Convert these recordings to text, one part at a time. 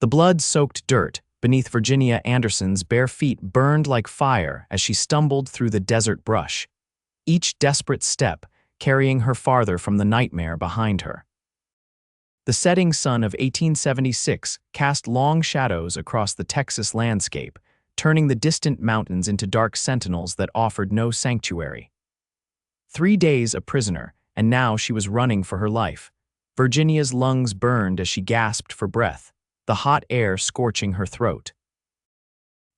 The blood-soaked dirt beneath Virginia Anderson's bare feet burned like fire as she stumbled through the desert brush, each desperate step carrying her farther from the nightmare behind her. The setting sun of 1876 cast long shadows across the Texas landscape, turning the distant mountains into dark sentinels that offered no sanctuary. 3 days a prisoner, and now she was running for her life. Virginia's lungs burned as she gasped for breath, the hot air scorching her throat.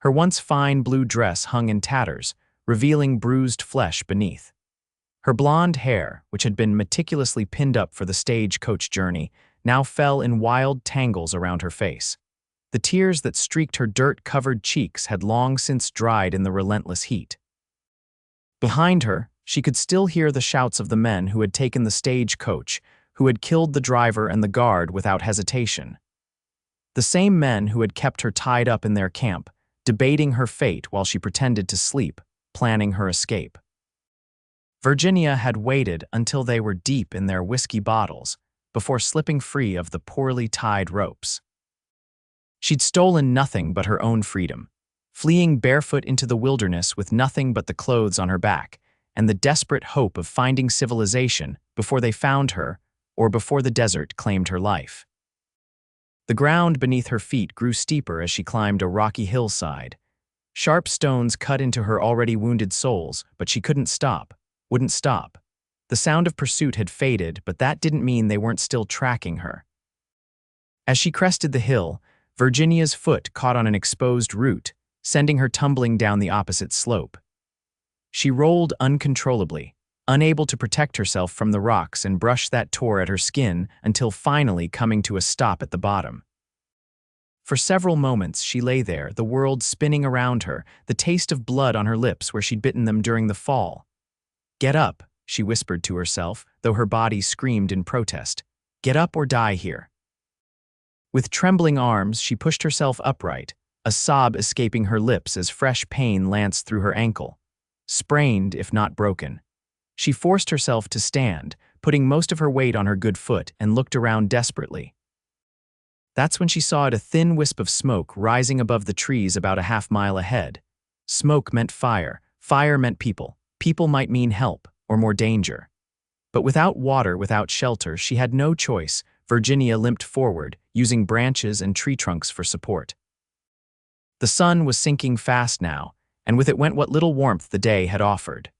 Her once fine blue dress hung in tatters, revealing bruised flesh beneath. Her blonde hair, which had been meticulously pinned up for the stagecoach journey, now fell in wild tangles around her face. The tears that streaked her dirt-covered cheeks had long since dried in the relentless heat. Behind her, she could still hear the shouts of the men who had taken the stagecoach, who had killed the driver and the guard without hesitation. The same men who had kept her tied up in their camp, debating her fate while she pretended to sleep, planning her escape. Virginia had waited until they were deep in their whiskey bottles before slipping free of the poorly tied ropes. She'd stolen nothing but her own freedom, fleeing barefoot into the wilderness with nothing but the clothes on her back and the desperate hope of finding civilization before they found her or before the desert claimed her life. The ground beneath her feet grew steeper as she climbed a rocky hillside. Sharp stones cut into her already wounded soles, but she wouldn't stop. The sound of pursuit had faded, but that didn't mean they weren't still tracking her. As she crested the hill, Virginia's foot caught on an exposed root, sending her tumbling down the opposite slope. She rolled uncontrollably, unable to protect herself from the rocks and brush that tore at her skin until finally coming to a stop at the bottom. For several moments she lay there, the world spinning around her, the taste of blood on her lips where she'd bitten them during the fall. "Get up," she whispered to herself, though her body screamed in protest. "Get up or die here." With trembling arms, she pushed herself upright, a sob escaping her lips as fresh pain lanced through her ankle. Sprained, if not broken. She forced herself to stand, putting most of her weight on her good foot, and looked around desperately. That's when she saw a thin wisp of smoke rising above the trees about a half-mile ahead. Smoke meant fire. Fire meant people. People might mean help, or more danger. But without water, without shelter, she had no choice. Virginia limped forward, using branches and tree trunks for support. The sun was sinking fast now, and with it went what little warmth the day had offered.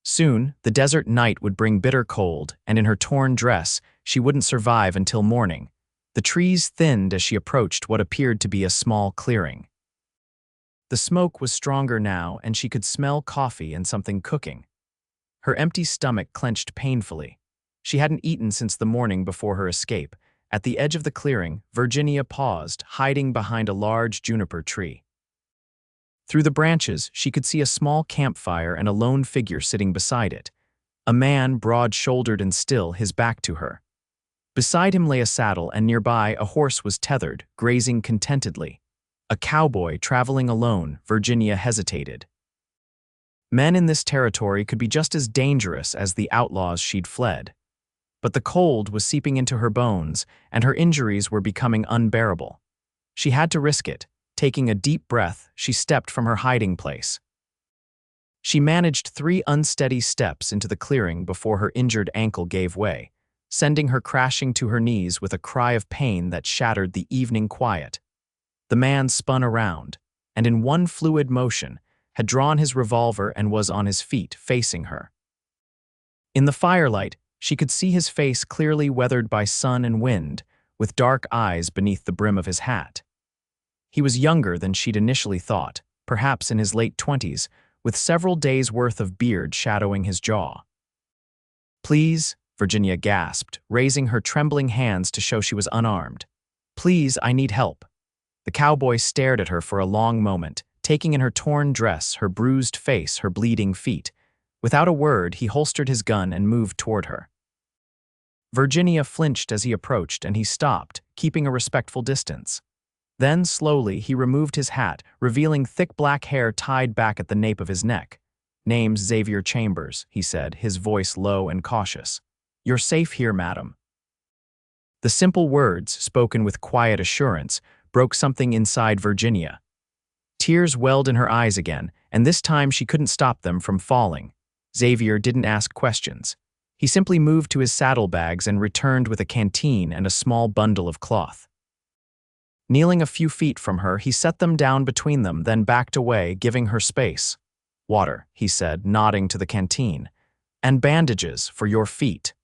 Soon, the desert night would bring bitter cold, and in her torn dress, she wouldn't survive until morning. The trees thinned as she approached what appeared to be a small clearing. The smoke was stronger now, and she could smell coffee and something cooking. Her empty stomach clenched painfully. She hadn't eaten since the morning before her escape. At the edge of the clearing, Virginia paused, hiding behind a large juniper tree. Through the branches, she could see a small campfire and a lone figure sitting beside it. A man, broad-shouldered and still, his back to her. Beside him lay a saddle, and nearby a horse was tethered, grazing contentedly. A cowboy traveling alone. Virginia hesitated. Men in this territory could be just as dangerous as the outlaws she'd fled. But the cold was seeping into her bones, and her injuries were becoming unbearable. She had to risk it. Taking a deep breath, she stepped from her hiding place. She managed 3 unsteady steps into the clearing before her injured ankle gave way, sending her crashing to her knees with a cry of pain that shattered the evening quiet. The man spun around, and in one fluid motion, had drawn his revolver and was on his feet, facing her. In the firelight, she could see his face clearly weathered by sun and wind, with dark eyes beneath the brim of his hat. He was younger than she'd initially thought, perhaps in his late 20s, with several days' worth of beard shadowing his jaw. "Please," Virginia gasped, raising her trembling hands to show she was unarmed. "Please, I need help." The cowboy stared at her for a long moment, taking in her torn dress, her bruised face, her bleeding feet. Without a word, he holstered his gun and moved toward her. Virginia flinched as he approached, and he stopped, keeping a respectful distance. Then, slowly, he removed his hat, revealing thick black hair tied back at the nape of his neck. "Name's Xavier Chambers," he said, his voice low and cautious. "You're safe here, madam." The simple words, spoken with quiet assurance, broke something inside Virginia. Tears welled in her eyes again, and this time she couldn't stop them from falling. Xavier didn't ask questions. He simply moved to his saddlebags and returned with a canteen and a small bundle of cloth. Kneeling a few feet from her, he set them down between them, then backed away, giving her space. "Water," he said, nodding to the canteen. "And bandages for your feet."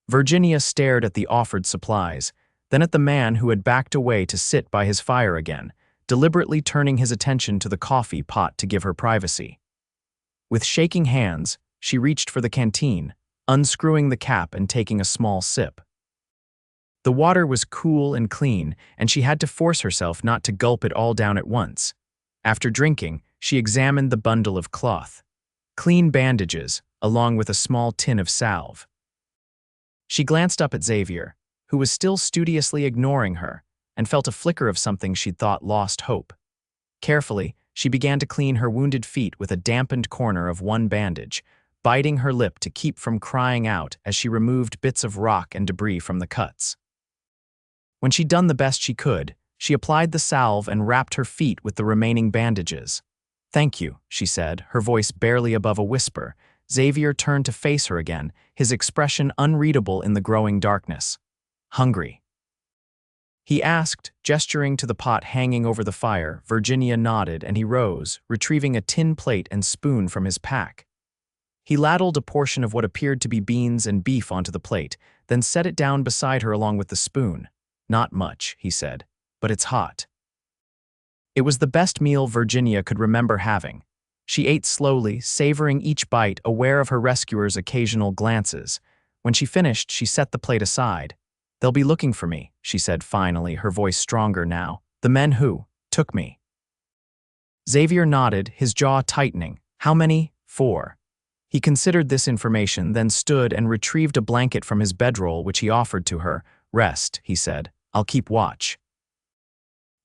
Virginia stared at the offered supplies, then at the man who had backed away to sit by his fire again, deliberately turning his attention to the coffee pot to give her privacy. With shaking hands, she reached for the canteen, unscrewing the cap and taking a small sip. The water was cool and clean, and she had to force herself not to gulp it all down at once. After drinking, she examined the bundle of cloth. Clean bandages, along with a small tin of salve. She glanced up at Xavier, who was still studiously ignoring her, and felt a flicker of something she'd thought lost hope. Carefully, she began to clean her wounded feet with a dampened corner of one bandage, biting her lip to keep from crying out as she removed bits of rock and debris from the cuts. When she'd done the best she could, she applied the salve and wrapped her feet with the remaining bandages. "Thank you," she said, her voice barely above a whisper. Xavier turned to face her again, his expression unreadable in the growing darkness. "Hungry?" he asked, gesturing to the pot hanging over the fire. Virginia nodded, and he rose, retrieving a tin plate and spoon from his pack. He ladled a portion of what appeared to be beans and beef onto the plate, then set it down beside her along with the spoon. "Not much," he said, "but it's hot." It was the best meal Virginia could remember having. She ate slowly, savoring each bite, aware of her rescuer's occasional glances. When she finished, she set the plate aside. "They'll be looking for me," she said finally, her voice stronger now. "The men who took me." Xavier nodded, his jaw tightening. "How many?" "4." He considered this information, then stood and retrieved a blanket from his bedroll, which he offered to her. "Rest," he said. "I'll keep watch."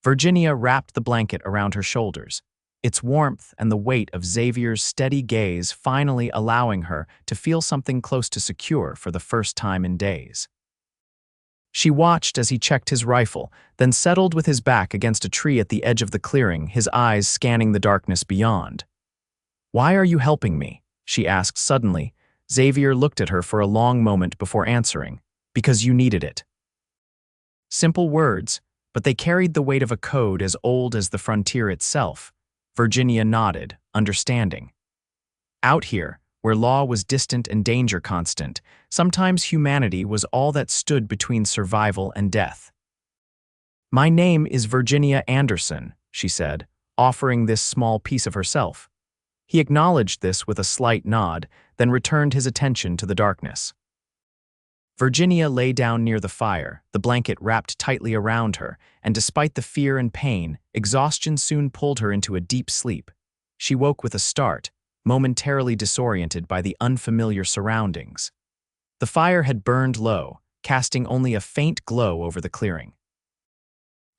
Virginia wrapped the blanket around her shoulders, its warmth and the weight of Xavier's steady gaze finally allowing her to feel something close to secure for the first time in days. She watched as he checked his rifle, then settled with his back against a tree at the edge of the clearing, his eyes scanning the darkness beyond. "Why are you helping me?" she asked suddenly. Xavier looked at her for a long moment before answering. "Because you needed it." Simple words, but they carried the weight of a code as old as the frontier itself. Virginia nodded, understanding. Out here, where law was distant and danger constant, sometimes humanity was all that stood between survival and death. "My name is Virginia Anderson," she said, offering this small piece of herself. He acknowledged this with a slight nod, then returned his attention to the darkness. Virginia lay down near the fire, the blanket wrapped tightly around her, and despite the fear and pain, exhaustion soon pulled her into a deep sleep. She woke with a start, momentarily disoriented by the unfamiliar surroundings. The fire had burned low, casting only a faint glow over the clearing.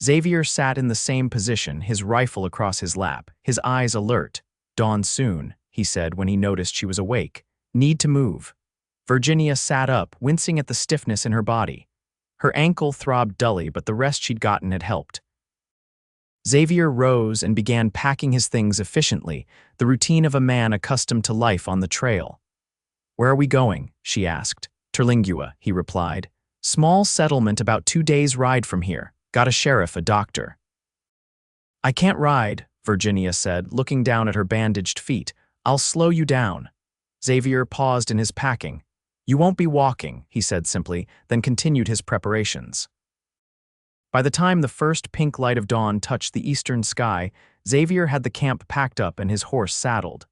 Xavier sat in the same position, his rifle across his lap, his eyes alert. "Dawn soon," he said when he noticed she was awake. "Need to move." Virginia sat up, wincing at the stiffness in her body. Her ankle throbbed dully, but the rest she'd gotten had helped. Xavier rose and began packing his things efficiently, the routine of a man accustomed to life on the trail. "Where are we going?" she asked. "Terlingua," he replied. "Small settlement about 2 days' ride from here. Got a sheriff, a doctor." "I can't ride," Virginia said, looking down at her bandaged feet. "I'll slow you down." Xavier paused in his packing. "You won't be walking," he said simply, then continued his preparations. By the time the first pink light of dawn touched the eastern sky, Xavier had the camp packed up and his horse saddled.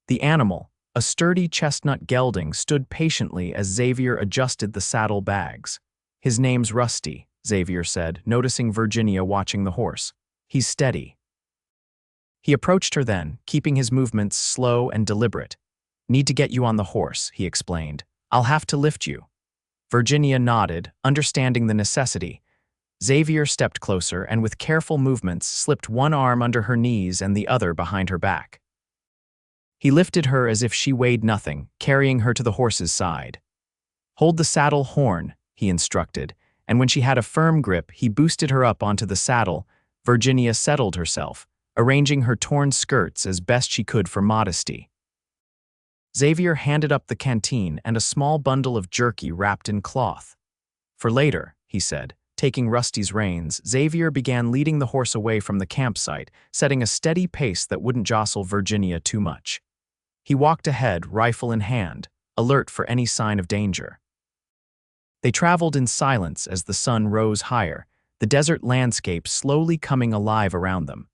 The animal, a sturdy chestnut gelding, stood patiently as Xavier adjusted the saddle bags. "His name's Rusty," Xavier said, noticing Virginia watching the horse. "He's steady." He approached her then, keeping his movements slow and deliberate. "Need to get you on the horse," he explained. "I'll have to lift you." Virginia nodded, understanding the necessity. Xavier stepped closer and with careful movements slipped one arm under her knees and the other behind her back. He lifted her as if she weighed nothing, carrying her to the horse's side. "Hold the saddle horn," he instructed, and when she had a firm grip, he boosted her up onto the saddle. Virginia settled herself, arranging her torn skirts as best she could for modesty. Xavier handed up the canteen and a small bundle of jerky wrapped in cloth. "For later," he said. Taking Rusty's reins, Xavier began leading the horse away from the campsite, setting a steady pace that wouldn't jostle Virginia too much. He walked ahead, rifle in hand, alert for any sign of danger. They traveled in silence as the sun rose higher, the desert landscape slowly coming alive around them.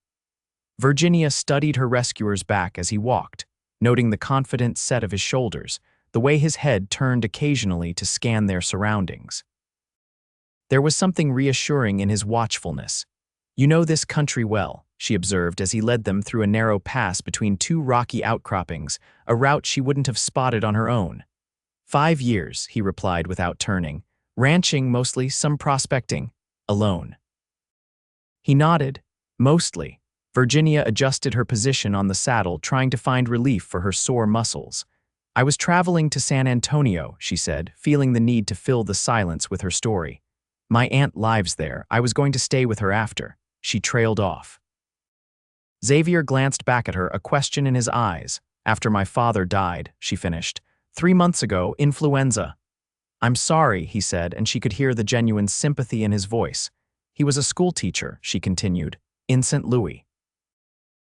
Virginia studied her rescuer's back as he walked, noting the confident set of his shoulders, the way his head turned occasionally to scan their surroundings. There was something reassuring in his watchfulness. "You know this country well," she observed as he led them through a narrow pass between two rocky outcroppings, a route she wouldn't have spotted on her own. "5 years," he replied without turning. "Ranching mostly, some prospecting. Alone." He nodded. "Mostly." Virginia adjusted her position on the saddle, trying to find relief for her sore muscles. "I was traveling to San Antonio," she said, feeling the need to fill the silence with her story. "My aunt lives there. I was going to stay with her after." She trailed off. Xavier glanced back at her, a question in his eyes. "After my father died," she finished. 3 months ago, influenza." "I'm sorry," he said, and she could hear the genuine sympathy in his voice. "He was a schoolteacher," she continued, "in St. Louis.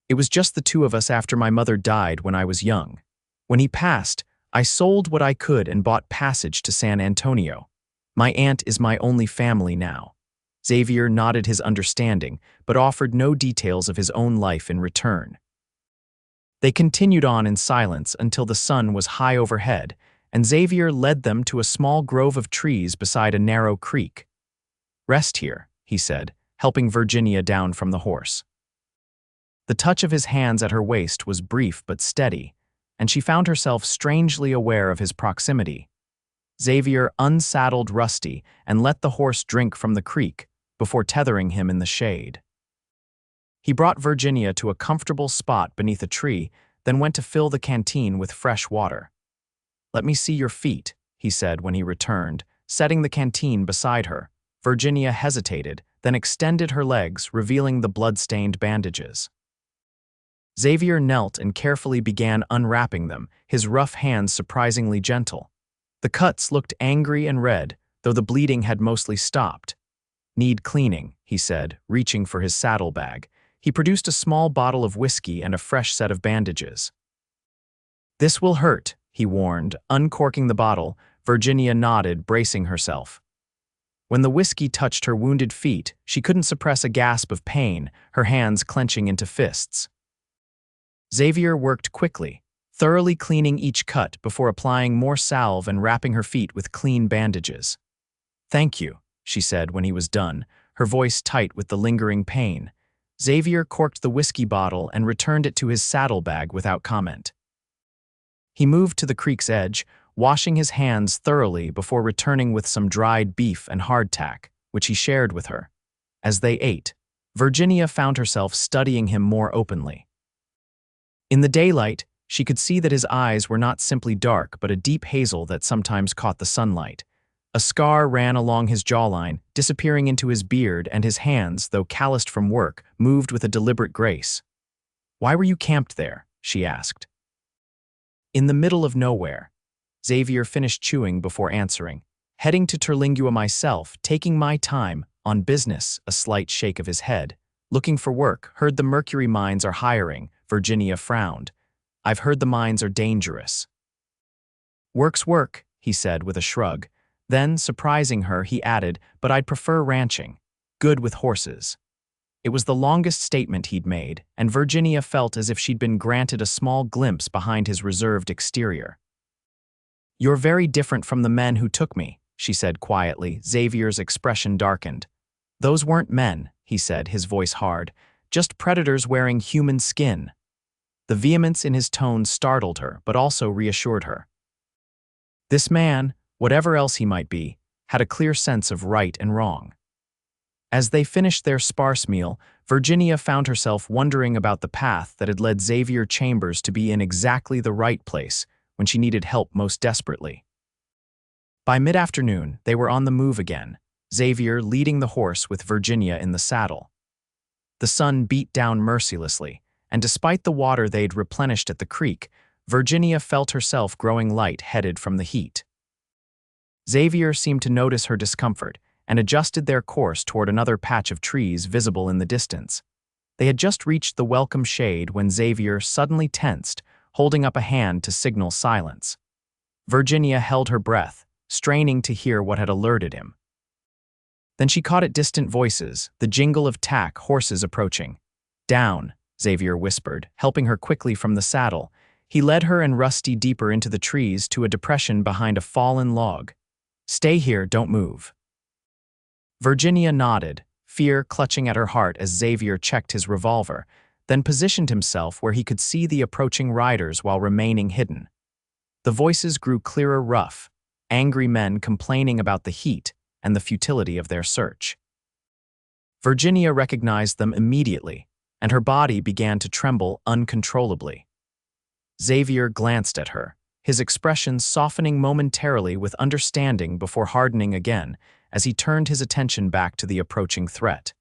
It was just the two of us after my mother died when I was young. When he passed, I sold what I could and bought passage to San Antonio. My aunt is my only family now." Xavier nodded his understanding, but offered no details of his own life in return. They continued on in silence until the sun was high overhead, and Xavier led them to a small grove of trees beside a narrow creek. "Rest here," he said, helping Virginia down from the horse. The touch of his hands at her waist was brief but steady, and she found herself strangely aware of his proximity. Xavier unsaddled Rusty and let the horse drink from the creek before tethering him in the shade. He brought Virginia to a comfortable spot beneath a tree, then went to fill the canteen with fresh water. "Let me see your feet," he said when he returned, setting the canteen beside her. Virginia hesitated, then extended her legs, revealing the blood-stained bandages. Xavier knelt and carefully began unwrapping them, his rough hands surprisingly gentle. The cuts looked angry and red, though the bleeding had mostly stopped. "Need cleaning," he said, reaching for his saddlebag. He produced a small bottle of whiskey and a fresh set of bandages. "This will hurt," he warned, uncorking the bottle. Virginia nodded, bracing herself. When the whiskey touched her wounded feet, she couldn't suppress a gasp of pain, her hands clenching into fists. Xavier worked quickly, thoroughly cleaning each cut before applying more salve and wrapping her feet with clean bandages. "Thank you," she said when he was done, her voice tight with the lingering pain. Xavier corked the whiskey bottle and returned it to his saddlebag without comment. He moved to the creek's edge, washing his hands thoroughly before returning with some dried beef and hardtack, which he shared with her. As they ate, Virginia found herself studying him more openly. In the daylight, she could see that his eyes were not simply dark but a deep hazel that sometimes caught the sunlight. A scar ran along his jawline, disappearing into his beard, and his hands, though calloused from work, moved with a deliberate grace. "Why were you camped there?" she asked. "In the middle of nowhere." Xavier finished chewing before answering. "Heading to Terlingua myself, taking my time, on business," a slight shake of his head. "Looking for work, heard the mercury mines are hiring." Virginia frowned. "I've heard the mines are dangerous." "Work's work," he said with a shrug. Then, surprising her, he added, "But I'd prefer ranching. Good with horses." It was the longest statement he'd made, and Virginia felt as if she'd been granted a small glimpse behind his reserved exterior. "You're very different from the men who took me," she said quietly. Xavier's expression darkened. "Those weren't men," he said, his voice hard. "Just predators wearing human skin." The vehemence in his tone startled her, but also reassured her. This man, whatever else he might be, had a clear sense of right and wrong. As they finished their sparse meal, Virginia found herself wondering about the path that had led Xavier Chambers to be in exactly the right place when she needed help most desperately. By mid-afternoon, they were on the move again, Xavier leading the horse with Virginia in the saddle. The sun beat down mercilessly, and despite the water they'd replenished at the creek, Virginia felt herself growing light-headed from the heat. Xavier seemed to notice her discomfort and adjusted their course toward another patch of trees visible in the distance. They had just reached the welcome shade when Xavier suddenly tensed, holding up a hand to signal silence. Virginia held her breath, straining to hear what had alerted him. Then she caught at distant voices, the jingle of tack horses approaching. "Down," Xavier whispered, helping her quickly from the saddle. He led her and Rusty deeper into the trees to a depression behind a fallen log. "Stay here, don't move." Virginia nodded, fear clutching at her heart as Xavier checked his revolver, then positioned himself where he could see the approaching riders while remaining hidden. The voices grew clearer, rough, angry men complaining about the heat and the futility of their search. Virginia recognized them immediately, and her body began to tremble uncontrollably. Xavier glanced at her, his expression softening momentarily with understanding before hardening again as he turned his attention back to the approaching threat.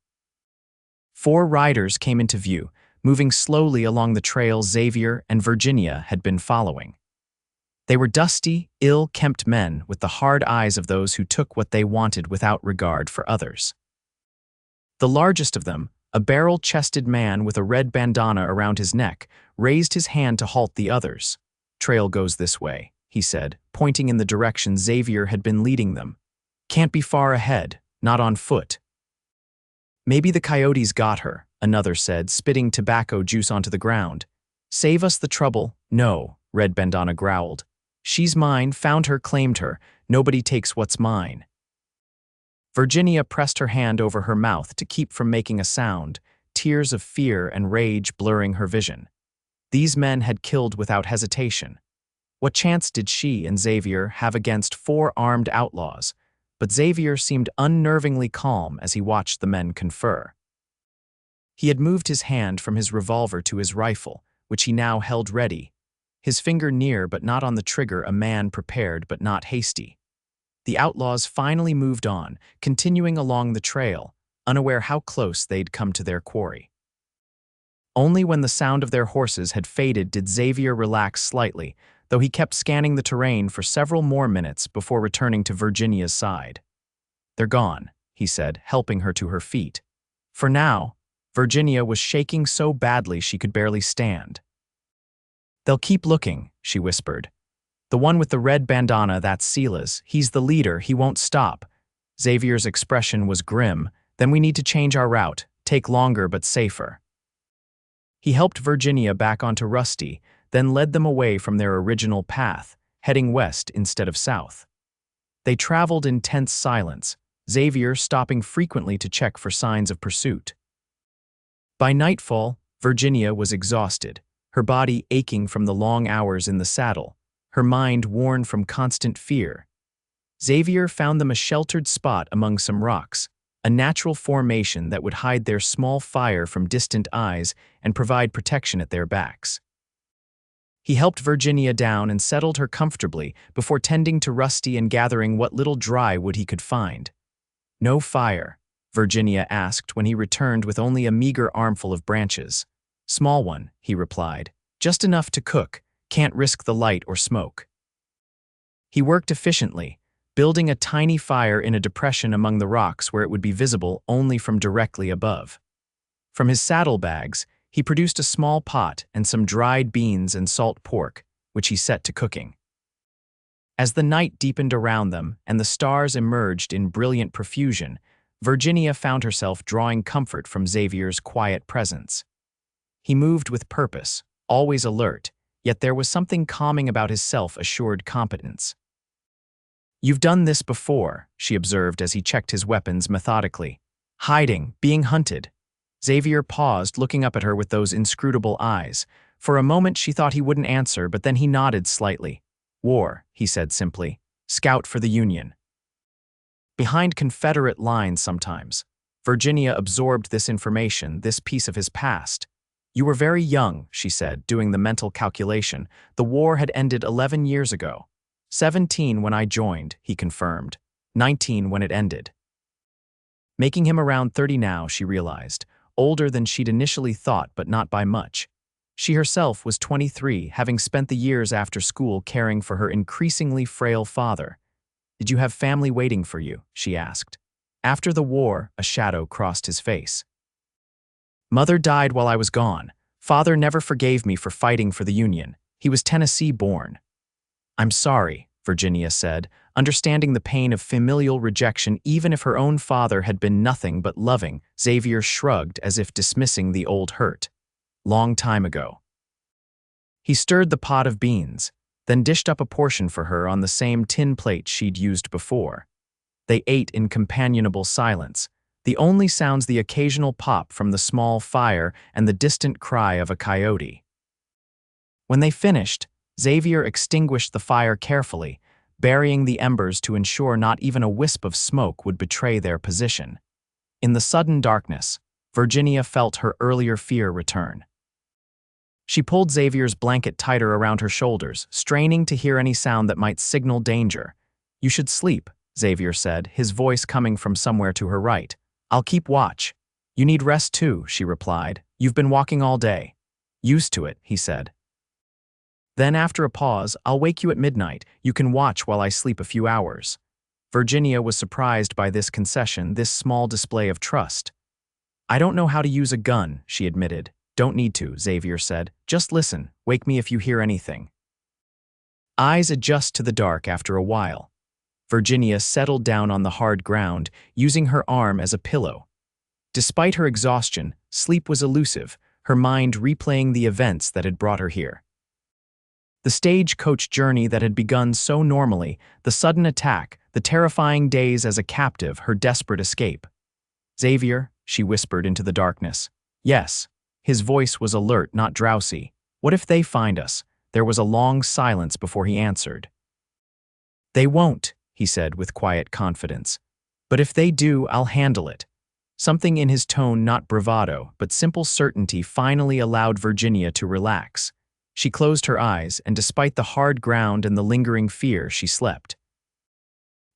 4 riders came into view, moving slowly along the trail Xavier and Virginia had been following. They were dusty, ill-kempt men with the hard eyes of those who took what they wanted without regard for others. The largest of them, a barrel-chested man with a red bandana around his neck, raised his hand to halt the others. "Trail goes this way," he said, pointing in the direction Xavier had been leading them. "Can't be far ahead, not on foot." "Maybe the coyotes got her," another said, spitting tobacco juice onto the ground. "Save us the trouble." "No," Red Bandana growled. "She's mine, found her, claimed her. Nobody takes what's mine." Virginia pressed her hand over her mouth to keep from making a sound, tears of fear and rage blurring her vision. These men had killed without hesitation. What chance did she and Xavier have against 4 armed outlaws? But Xavier seemed unnervingly calm as he watched the men confer. He had moved his hand from his revolver to his rifle, which he now held ready, his finger near but not on the trigger, a man prepared but not hasty. The outlaws finally moved on, continuing along the trail, unaware how close they'd come to their quarry. Only when the sound of their horses had faded did Xavier relax slightly, though he kept scanning the terrain for several more minutes before returning to Virginia's side. "They're gone," he said, helping her to her feet. For now, Virginia was shaking so badly she could barely stand. "They'll keep looking," she whispered. "The one with the red bandana, that's Sila's. He's the leader, he won't stop." Xavier's expression was grim. "Then we need to change our route, take longer but safer." He helped Virginia back onto Rusty, then led them away from their original path, heading west instead of south. They traveled in tense silence, Xavier stopping frequently to check for signs of pursuit. By nightfall, Virginia was exhausted, her body aching from the long hours in the saddle, her mind worn from constant fear. Xavier found them a sheltered spot among some rocks, a natural formation that would hide their small fire from distant eyes and provide protection at their backs. He helped Virginia down and settled her comfortably before tending to Rusty and gathering what little dry wood he could find. "No fire?" Virginia asked when he returned with only a meager armful of branches. "Small one," he replied. "Just enough to cook, can't risk the light or smoke." He worked efficiently, building a tiny fire in a depression among the rocks where it would be visible only from directly above. From his saddlebags, he produced a small pot and some dried beans and salt pork, which he set to cooking. As the night deepened around them and the stars emerged in brilliant profusion, Virginia found herself drawing comfort from Xavier's quiet presence. He moved with purpose, always alert, yet there was something calming about his self-assured competence. "You've done this before," she observed as he checked his weapons methodically. "Hiding, being hunted." Xavier paused, looking up at her with those inscrutable eyes. For a moment she thought he wouldn't answer, but then he nodded slightly. "War," he said simply. "Scout for the Union." Behind Confederate lines sometimes. Virginia absorbed this information, this piece of his past. "You were very young," she said, doing the mental calculation. "The war had ended 11 years ago. 17 when I joined," he confirmed. 19 when it ended. making him around 30 now, she realized, older than she'd initially thought but not by much. She herself was 23, having spent the years after school caring for her increasingly frail father. "Did you have family waiting for you?" she asked. After the war, a shadow crossed his face. "Mother died while I was gone. Father never forgave me for fighting for the Union. He was Tennessee-born." "I'm sorry," Virginia said, understanding the pain of familial rejection even if her own father had been nothing but loving. Xavier shrugged as if dismissing the old hurt. "Long time ago." He stirred the pot of beans, then dished up a portion for her on the same tin plate she'd used before. They ate in companionable silence, the only sounds the occasional pop from the small fire and the distant cry of a coyote. When they finished, Xavier extinguished the fire carefully, burying the embers to ensure not even a wisp of smoke would betray their position. In the sudden darkness, Virginia felt her earlier fear return. She pulled Xavier's blanket tighter around her shoulders, straining to hear any sound that might signal danger. "You should sleep," Xavier said, his voice coming from somewhere to her right. "I'll keep watch." "You need rest too," she replied. "You've been walking all day." "Used to it," he said. Then after a pause, "I'll wake you at midnight. You can watch while I sleep a few hours." Virginia was surprised by this concession, this small display of trust. "I don't know how to use a gun," she admitted. "Don't need to," Xavier said. "Just listen. Wake me if you hear anything." Eyes adjust to the dark after a while. Virginia settled down on the hard ground, using her arm as a pillow. Despite her exhaustion, sleep was elusive, her mind replaying the events that had brought her here. The stagecoach journey that had begun so normally, the sudden attack, the terrifying days as a captive, her desperate escape. "Xavier," she whispered into the darkness. "Yes." His voice was alert, not drowsy. "What if they find us?" There was a long silence before he answered. "They won't," he said with quiet confidence. "But if they do, I'll handle it." Something in his tone, not bravado, but simple certainty, finally allowed Virginia to relax. She closed her eyes, and despite the hard ground and the lingering fear, she slept.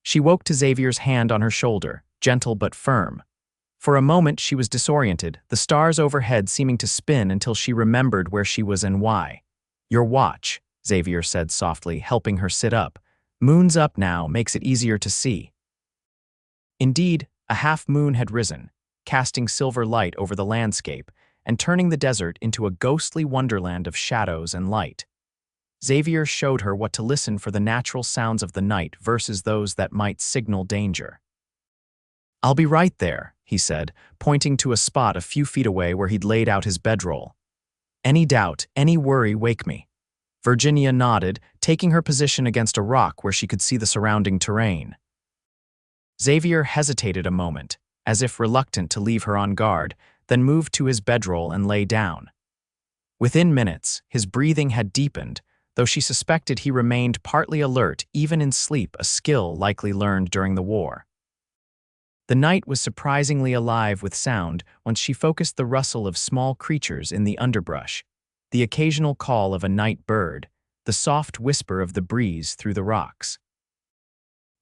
She woke to Xavier's hand on her shoulder, gentle but firm. For a moment she was disoriented, the stars overhead seeming to spin until she remembered where she was and why. "Your watch," Xavier said softly, helping her sit up. "Moon's up now, makes it easier to see." Indeed, a half moon had risen, casting silver light over the landscape and turning the desert into a ghostly wonderland of shadows and light. Xavier showed her what to listen for, the natural sounds of the night versus those that might signal danger. "I'll be right there," he said, pointing to a spot a few feet away where he'd laid out his bedroll. "Any doubt, any worry, wake me." Virginia nodded, taking her position against a rock where she could see the surrounding terrain. Xavier hesitated a moment, as if reluctant to leave her on guard, then moved to his bedroll and lay down. Within minutes, his breathing had deepened, though she suspected he remained partly alert even in sleep, a skill likely learned during the war. The night was surprisingly alive with sound once she focused the rustle of small creatures in the underbrush, the occasional call of a night bird, the soft whisper of the breeze through the rocks.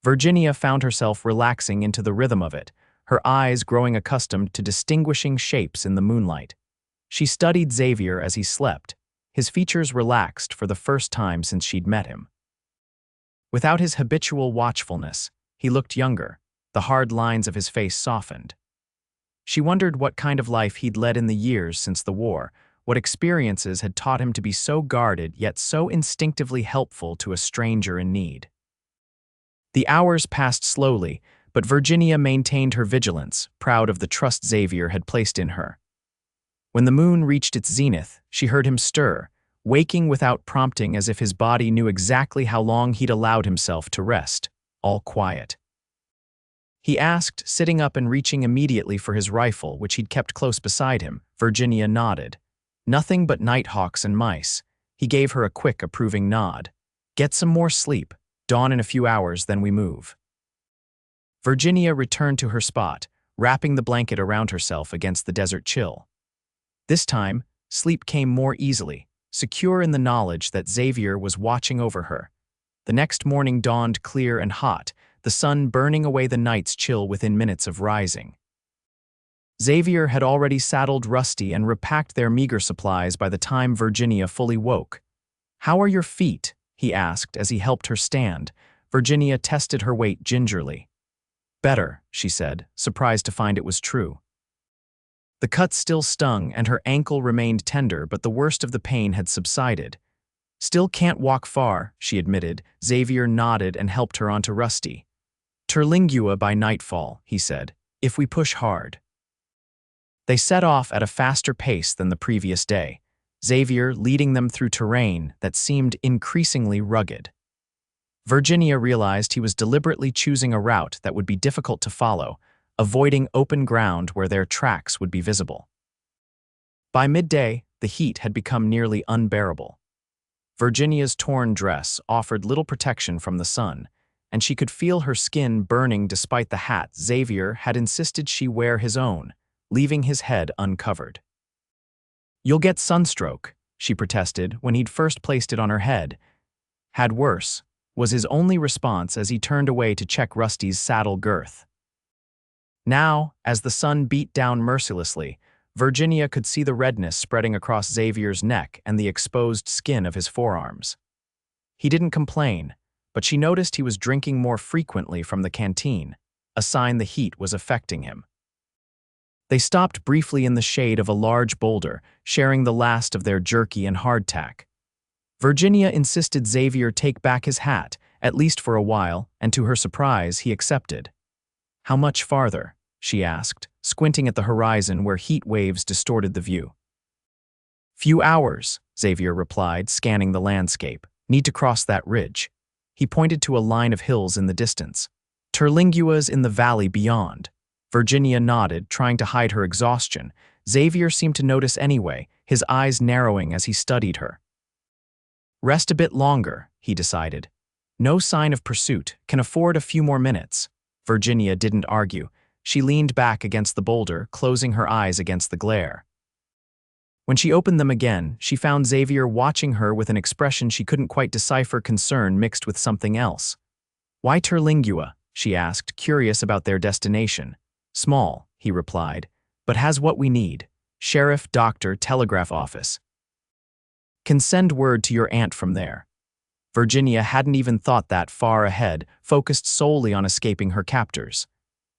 Virginia found herself relaxing into the rhythm of it, her eyes growing accustomed to distinguishing shapes in the moonlight. She studied Xavier as he slept, his features relaxed for the first time since she'd met him. Without his habitual watchfulness, he looked younger, the hard lines of his face softened. She wondered what kind of life he'd led in the years since the war, what experiences had taught him to be so guarded yet so instinctively helpful to a stranger in need. The hours passed slowly, but Virginia maintained her vigilance, proud of the trust Xavier had placed in her. When the moon reached its zenith, she heard him stir, waking without prompting as if his body knew exactly how long he'd allowed himself to rest, all quiet. He asked, sitting up and reaching immediately for his rifle, which he'd kept close beside him. Virginia nodded. "Nothing but nighthawks and mice." He gave her a quick, approving nod. "Get some more sleep. Dawn in a few hours, then we move." Virginia returned to her spot, wrapping the blanket around herself against the desert chill. This time, sleep came more easily, secure in the knowledge that Xavier was watching over her. The next morning dawned clear and hot, the sun burning away the night's chill within minutes of rising. Xavier had already saddled Rusty and repacked their meager supplies by the time Virginia fully woke. "How are your feet?" he asked as he helped her stand. Virginia tested her weight gingerly. "Better," she said, surprised to find it was true. The cut still stung and her ankle remained tender, but the worst of the pain had subsided. "Still can't walk far," she admitted. Xavier nodded and helped her onto Rusty. "Terlingua by nightfall," he said, "if we push hard." They set off at a faster pace than the previous day, Xavier leading them through terrain that seemed increasingly rugged. Virginia realized he was deliberately choosing a route that would be difficult to follow, avoiding open ground where their tracks would be visible. By midday, the heat had become nearly unbearable. Virginia's torn dress offered little protection from the sun, and she could feel her skin burning despite the hat Xavier had insisted she wear his own, leaving his head uncovered. "You'll get sunstroke," she protested when he'd first placed it on her head. "Had worse," was his only response as he turned away to check Rusty's saddle girth. Now, as the sun beat down mercilessly, Virginia could see the redness spreading across Xavier's neck and the exposed skin of his forearms. He didn't complain, but she noticed he was drinking more frequently from the canteen, a sign the heat was affecting him. They stopped briefly in the shade of a large boulder, sharing the last of their jerky and hardtack. Virginia insisted Xavier take back his hat, at least for a while, and to her surprise, he accepted. "How much farther?" she asked, squinting at the horizon where heat waves distorted the view. "Few hours," Xavier replied, scanning the landscape. "Need to cross that ridge." He pointed to a line of hills in the distance. "Terlingua's in the valley beyond." Virginia nodded, trying to hide her exhaustion. Xavier seemed to notice anyway, his eyes narrowing as he studied her. "Rest a bit longer," he decided. "No sign of pursuit, can afford a few more minutes." Virginia didn't argue. She leaned back against the boulder, closing her eyes against the glare. When she opened them again, she found Xavier watching her with an expression she couldn't quite decipher, concern mixed with something else. "Why Terlingua?" she asked, curious about their destination. "Small," he replied, "but has what we need. Sheriff, doctor, telegraph office. Can send word to your aunt from there." Virginia hadn't even thought that far ahead, focused solely on escaping her captors.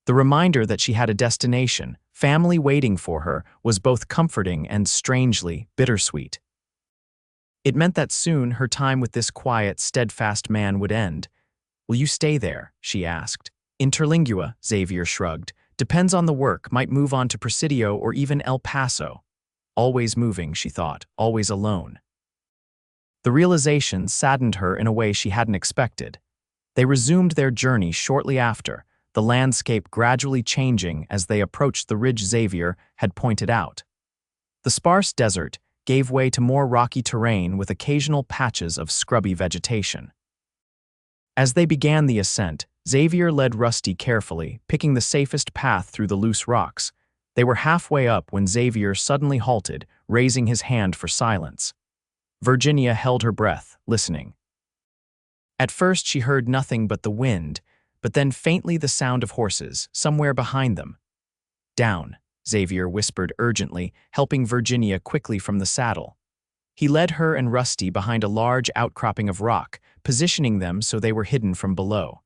The reminder that she had a destination, family waiting for her, was both comforting and strangely bittersweet. It meant that soon her time with this quiet, steadfast man would end. "Will you stay there?" she asked. "In Terlingua," Xavier shrugged. "Depends on the work, might move on to Presidio or even El Paso." Always moving, she thought, always alone. The realization saddened her in a way she hadn't expected. They resumed their journey shortly after, the landscape gradually changing as they approached the ridge Xavier had pointed out. The sparse desert gave way to more rocky terrain with occasional patches of scrubby vegetation. As they began the ascent, Xavier led Rusty carefully, picking the safest path through the loose rocks. They were halfway up when Xavier suddenly halted, raising his hand for silence. Virginia held her breath, listening. At first she heard nothing but the wind, but then faintly the sound of horses, somewhere behind them. "Down," Xavier whispered urgently, helping Virginia quickly from the saddle. He led her and Rusty behind a large outcropping of rock, positioning them so they were hidden from below.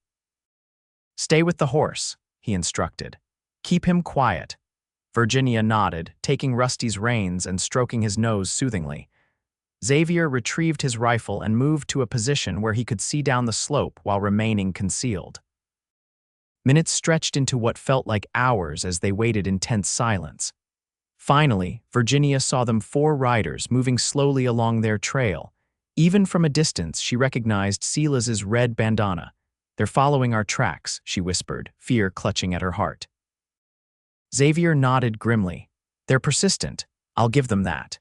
"Stay with the horse," he instructed. "Keep him quiet." Virginia nodded, taking Rusty's reins and stroking his nose soothingly. Xavier retrieved his rifle and moved to a position where he could see down the slope while remaining concealed. Minutes stretched into what felt like hours as they waited in tense silence. Finally, Virginia saw them 4 riders moving slowly along their trail. Even from a distance, she recognized Silas's red bandana. "They're following our tracks," she whispered, fear clutching at her heart. Xavier nodded grimly. "They're persistent. I'll give them that."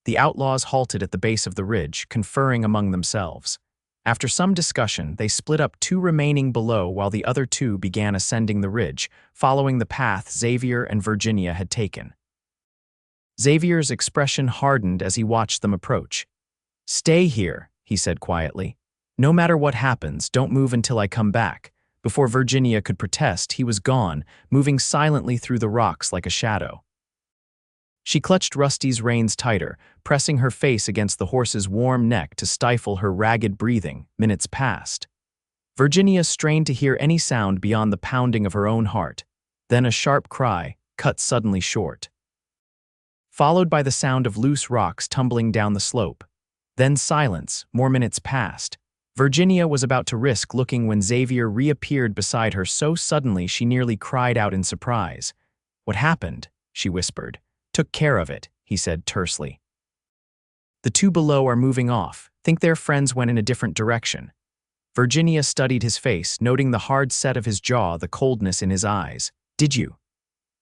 The outlaws halted at the base of the ridge, conferring among themselves. After some discussion, they split up 2 remaining below while the other 2 began ascending the ridge, following the path Xavier and Virginia had taken. Xavier's expression hardened as he watched them approach. "Stay here," he said quietly. "No matter what happens, don't move until I come back. Before Virginia could protest, he was gone, moving silently through the rocks like a shadow. She clutched Rusty's reins tighter, pressing her face against the horse's warm neck to stifle her ragged breathing. Minutes passed. Virginia strained to hear any sound beyond the pounding of her own heart. Then a sharp cry, cut suddenly short, followed by the sound of loose rocks tumbling down the slope. Then silence. More minutes passed. Virginia was about to risk looking when Xavier reappeared beside her so suddenly she nearly cried out in surprise. "What happened?" she whispered. "Took care of it," he said tersely. "The two below are moving off. Think their friends went in a different direction." Virginia studied his face, noting the hard set of his jaw, the coldness in his eyes. "Did you?"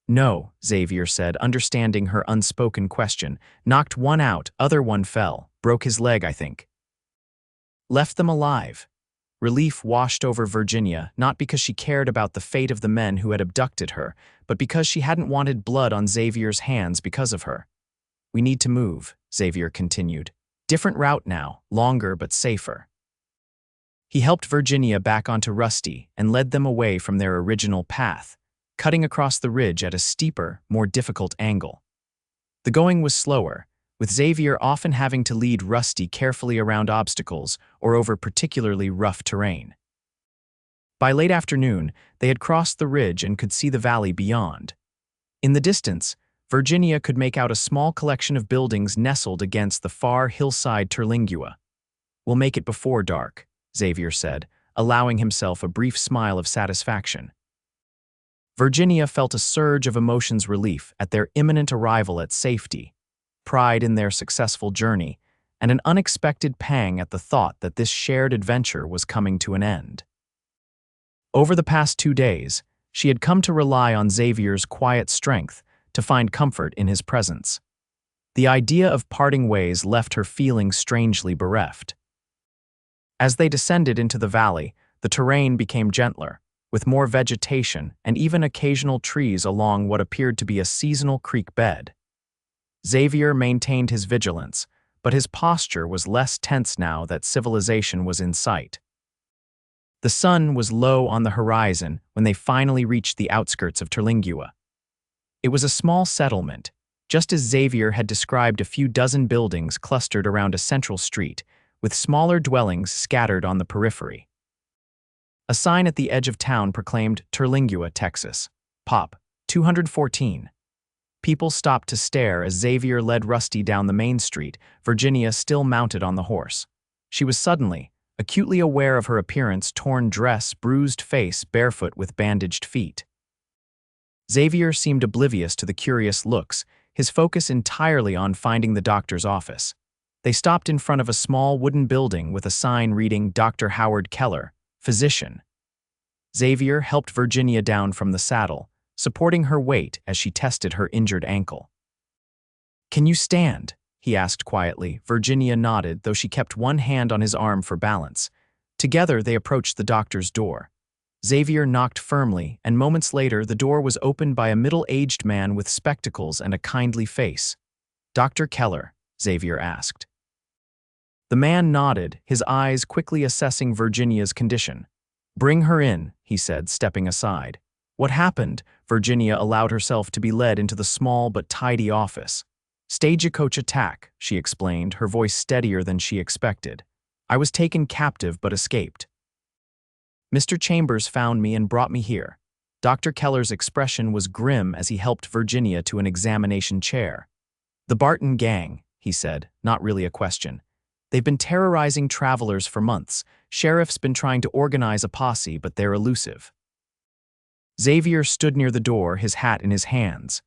"No," Xavier said, understanding her unspoken question. "Knocked one out, other one fell. Broke his leg, I think." "Left them alive." Relief washed over Virginia, not because she cared about the fate of the men who had abducted her, but because she hadn't wanted blood on Xavier's hands because of her. "We need to move," Xavier continued. "Different route now, longer but safer." He helped Virginia back onto Rusty and led them away from their original path, cutting across the ridge at a steeper, more difficult angle. The going was slower, with Xavier often having to lead Rusty carefully around obstacles or over particularly rough terrain. By late afternoon, they had crossed the ridge and could see the valley beyond. In the distance, Virginia could make out a small collection of buildings nestled against the far hillside Terlingua. "We'll make it before dark," Xavier said, allowing himself a brief smile of satisfaction. Virginia felt a surge of emotions relief at their imminent arrival at safety, pride in their successful journey, and an unexpected pang at the thought that this shared adventure was coming to an end. Over the past 2 days, she had come to rely on Xavier's quiet strength to find comfort in his presence. The idea of parting ways left her feeling strangely bereft. As they descended into the valley, the terrain became gentler, with more vegetation and even occasional trees along what appeared to be a seasonal creek bed. Xavier maintained his vigilance, but his posture was less tense now that civilization was in sight. The sun was low on the horizon when they finally reached the outskirts of Terlingua. It was a small settlement, just as Xavier had described, a few dozen buildings clustered around a central street, with smaller dwellings scattered on the periphery. A sign at the edge of town proclaimed Terlingua, Texas. Pop, 214. People stopped to stare as Xavier led Rusty down the main street, Virginia still mounted on the horse. She was suddenly, acutely aware of her appearance, torn dress, bruised face, barefoot with bandaged feet. Xavier seemed oblivious to the curious looks, his focus entirely on finding the doctor's office. They stopped in front of a small wooden building with a sign reading Dr. Howard Keller, physician. Xavier helped Virginia down from the saddle, supporting her weight as she tested her injured ankle. "Can you stand?" he asked quietly. Virginia nodded, though she kept one hand on his arm for balance. Together they approached the doctor's door. Xavier knocked firmly, and moments later the door was opened by a middle-aged man with spectacles and a kindly face. "Dr. Keller?" Xavier asked. The man nodded, his eyes quickly assessing Virginia's condition. "Bring her in," he said, stepping aside. "What happened?" Virginia allowed herself to be led into the small but tidy office. "Stagecoach attack," she explained, her voice steadier than she expected. "I was taken captive but escaped. Mr. Chambers found me and brought me here." Dr. Keller's expression was grim as he helped Virginia to an examination chair. "The Barton gang," he said, not really a question. "They've been terrorizing travelers for months. Sheriff's been trying to organize a posse, but they're elusive." Xavier stood near the door, his hat in his hands.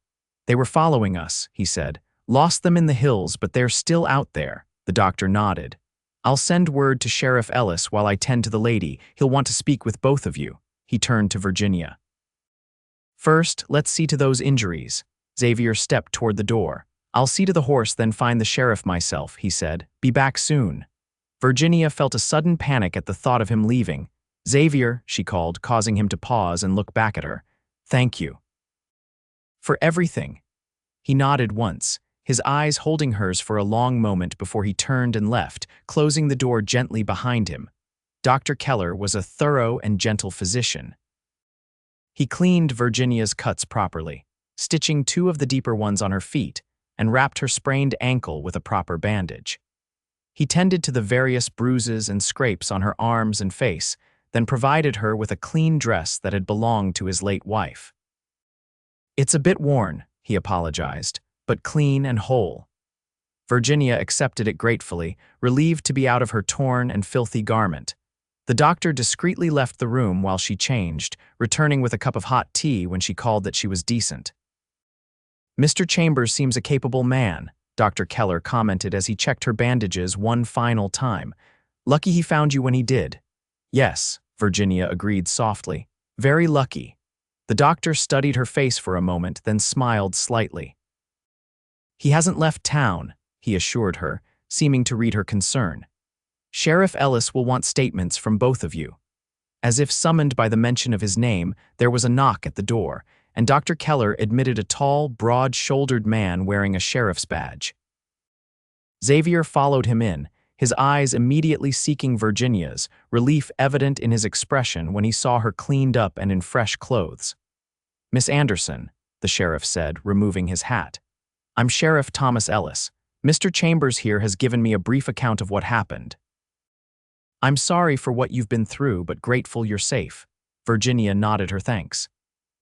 "They were following us," he said. "Lost them in the hills, but they're still out there." The doctor nodded. "I'll send word to Sheriff Ellis while I tend to the lady. He'll want to speak with both of you." He turned to Virginia. "First, let's see to those injuries." Xavier stepped toward the door. "I'll see to the horse, then find the sheriff myself," he said. "Be back soon." Virginia felt a sudden panic at the thought of him leaving. "Xavier," she called, causing him to pause and look back at her. "Thank you." "For everything." He nodded once, his eyes holding hers for a long moment before he turned and left, closing the door gently behind him. Dr. Keller was a thorough and gentle physician. He cleaned Virginia's cuts properly, stitching 2 of the deeper ones on her feet, and wrapped her sprained ankle with a proper bandage. He tended to the various bruises and scrapes on her arms and face, then provided her with a clean dress that had belonged to his late wife. "It's a bit worn," he apologized, "but clean and whole." Virginia accepted it gratefully, relieved to be out of her torn and filthy garment. The doctor discreetly left the room while she changed, returning with a cup of hot tea when she called that she was decent. "Mr. Chambers seems a capable man," Dr. Keller commented as he checked her bandages one final time. "Lucky he found you when he did." "Yes," Virginia agreed softly. "Very lucky." The doctor studied her face for a moment, then smiled slightly. "He hasn't left town," he assured her, seeming to read her concern. "Sheriff Ellis will want statements from both of you." As if summoned by the mention of his name, there was a knock at the door, and Dr. Keller admitted a tall, broad-shouldered man wearing a sheriff's badge. Xavier followed him in, his eyes immediately seeking Virginia's, relief evident in his expression when he saw her cleaned up and in fresh clothes. "Miss Anderson," the sheriff said, removing his hat. "I'm Sheriff Thomas Ellis. Mr. Chambers here has given me a brief account of what happened." "I'm sorry for what you've been through, but grateful you're safe." Virginia nodded her thanks.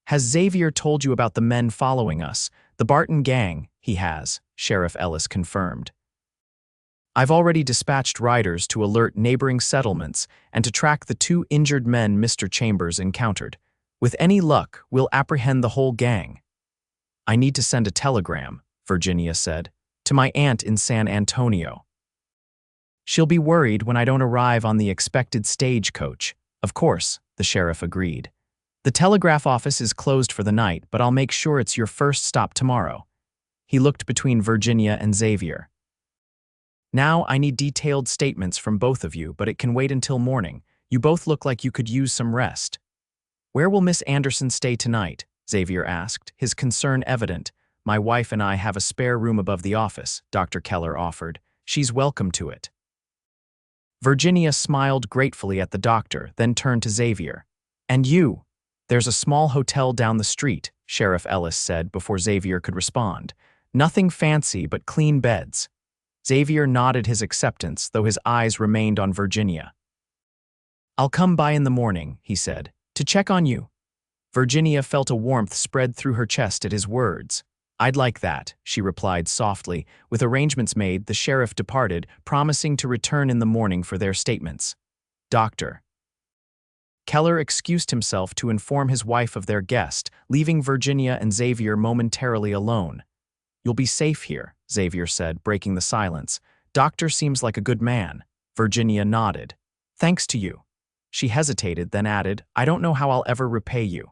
"Has Xavier told you about the men following us? The Barton gang?" "He has," Sheriff Ellis confirmed. "I've already dispatched riders to alert neighboring settlements and to track the 2 injured men Mr. Chambers encountered. With any luck, we'll apprehend the whole gang." "I need to send a telegram," Virginia said, "to my aunt in San Antonio. She'll be worried when I don't arrive on the expected stagecoach." "Of course," the sheriff agreed. "The telegraph office is closed for the night, but I'll make sure it's your first stop tomorrow." He looked between Virginia and Xavier. "Now I need detailed statements from both of you, but it can wait until morning. You both look like you could use some rest." "Where will Miss Anderson stay tonight?" Xavier asked, his concern evident. "My wife and I have a spare room above the office," Dr. Keller offered. "She's welcome to it." Virginia smiled gratefully at the doctor, then turned to Xavier. "And you?" "There's a small hotel down the street," Sheriff Ellis said before Xavier could respond. "Nothing fancy, but clean beds." Xavier nodded his acceptance, though his eyes remained on Virginia. "I'll come by in the morning," he said, "to check on you." Virginia felt a warmth spread through her chest at his words. "I'd like that," she replied softly. With arrangements made, the sheriff departed, promising to return in the morning for their statements. Dr. Keller excused himself to inform his wife of their guest, leaving Virginia and Xavier momentarily alone. "You'll be safe here," Xavier said, breaking the silence. "Doctor seems like a good man." Virginia nodded. "Thanks to you." She hesitated, then added, "I don't know how I'll ever repay you."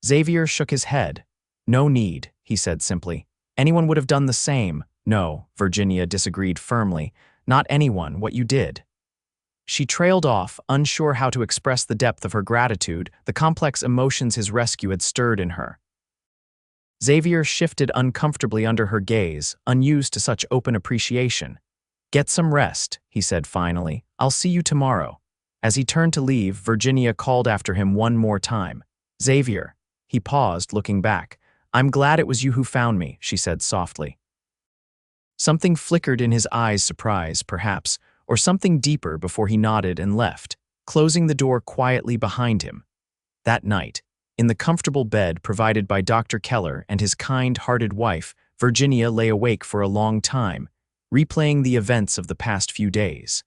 Xavier shook his head. "No need," he said simply. "Anyone would have done the same." "No," Virginia disagreed firmly. "Not anyone, what you did." She trailed off, unsure how to express the depth of her gratitude, the complex emotions his rescue had stirred in her. Xavier shifted uncomfortably under her gaze, unused to such open appreciation. "Get some rest," he said finally. "I'll see you tomorrow." As he turned to leave, Virginia called after him one more time. "Xavier." He paused, looking back. "I'm glad it was you who found me," she said softly. Something flickered in his eyes, surprise, perhaps, or something deeper before he nodded and left, closing the door quietly behind him. That night, in the comfortable bed provided by Dr. Keller and his kind-hearted wife, Virginia lay awake for a long time, replaying the events of the past few days.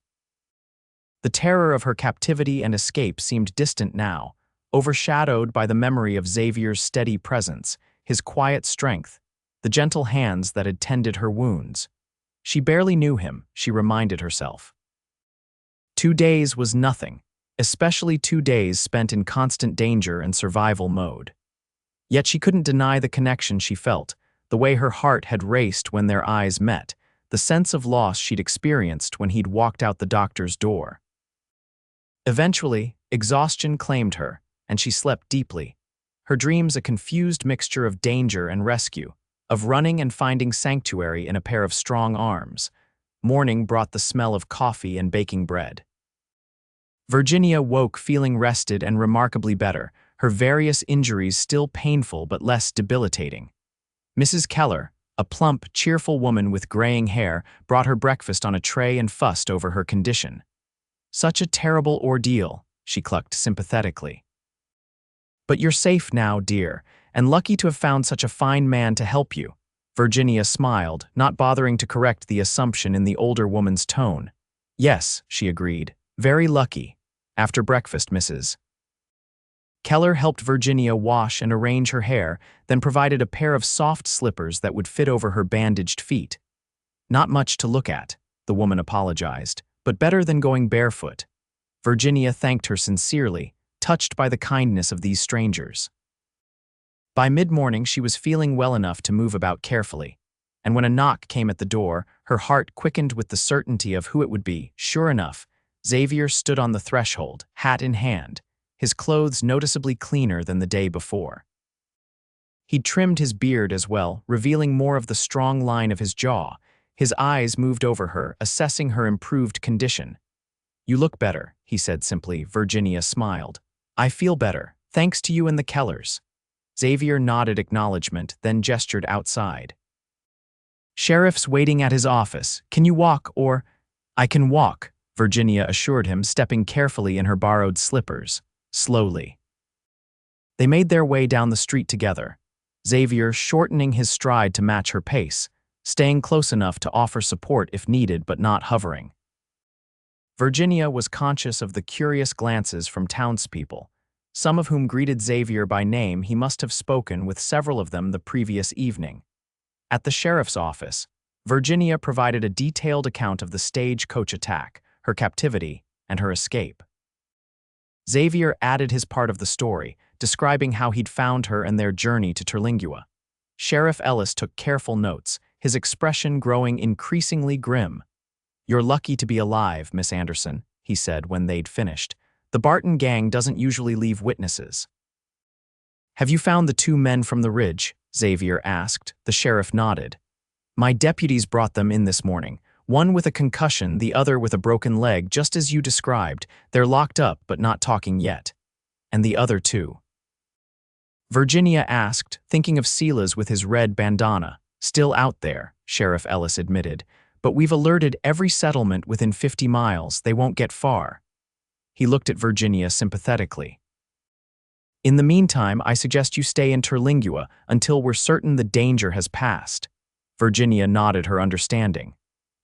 The terror of her captivity and escape seemed distant now, overshadowed by the memory of Xavier's steady presence, his quiet strength, the gentle hands that had tended her wounds. She barely knew him, she reminded herself. 2 days was nothing, especially 2 days spent in constant danger and survival mode. Yet she couldn't deny the connection she felt, the way her heart had raced when their eyes met, the sense of loss she'd experienced when he'd walked out the doctor's door. Eventually, exhaustion claimed her, and she slept deeply, her dreams a confused mixture of danger and rescue, of running and finding sanctuary in a pair of strong arms. Morning brought the smell of coffee and baking bread. Virginia woke feeling rested and remarkably better, her various injuries still painful but less debilitating. Mrs. Keller, a plump, cheerful woman with graying hair, brought her breakfast on a tray and fussed over her condition. "Such a terrible ordeal," she clucked sympathetically. "But you're safe now, dear, and lucky to have found such a fine man to help you." Virginia smiled, not bothering to correct the assumption in the older woman's tone. "Yes," she agreed. "Very lucky. After breakfast, Mrs. Keller helped Virginia wash and arrange her hair, then provided a pair of soft slippers that would fit over her bandaged feet. "Not much to look at," the woman apologized, "but better than going barefoot." Virginia thanked her sincerely, touched by the kindness of these strangers. By mid-morning she was feeling well enough to move about carefully, and when a knock came at the door, her heart quickened with the certainty of who it would be. Sure enough, Xavier stood on the threshold, hat in hand, his clothes noticeably cleaner than the day before. He'd trimmed his beard as well, revealing more of the strong line of his jaw. His eyes moved over her, assessing her improved condition. "You look better," he said simply. Virginia smiled. "I feel better, thanks to you and the Kellers." Xavier nodded acknowledgement, then gestured outside. "Sheriff's waiting at his office. Can you walk or—" "I can walk," Virginia assured him, stepping carefully in her borrowed slippers, slowly. They made their way down the street together, Xavier shortening his stride to match her pace, staying close enough to offer support if needed but not hovering. Virginia was conscious of the curious glances from townspeople, some of whom greeted Xavier by name. He must have spoken with several of them the previous evening. At the sheriff's office, Virginia provided a detailed account of the stagecoach attack, her captivity, and her escape. Xavier added his part of the story, describing how he'd found her and their journey to Terlingua. Sheriff Ellis took careful notes, his expression growing increasingly grim. "You're lucky to be alive, Miss Anderson," he said when they'd finished. "The Barton gang doesn't usually leave witnesses." "Have you found the two men from the ridge?" Xavier asked. The sheriff nodded. "My deputies brought them in this morning. One with a concussion, the other with a broken leg, just as you described. They're locked up but not talking yet." "And the other two?" Virginia asked, thinking of Silas with his red bandana. "Still out there," Sheriff Ellis admitted. "But we've alerted every settlement within 50 miles. They won't get far." He looked at Virginia sympathetically. "In the meantime, I suggest you stay in Terlingua until we're certain the danger has passed." Virginia nodded her understanding.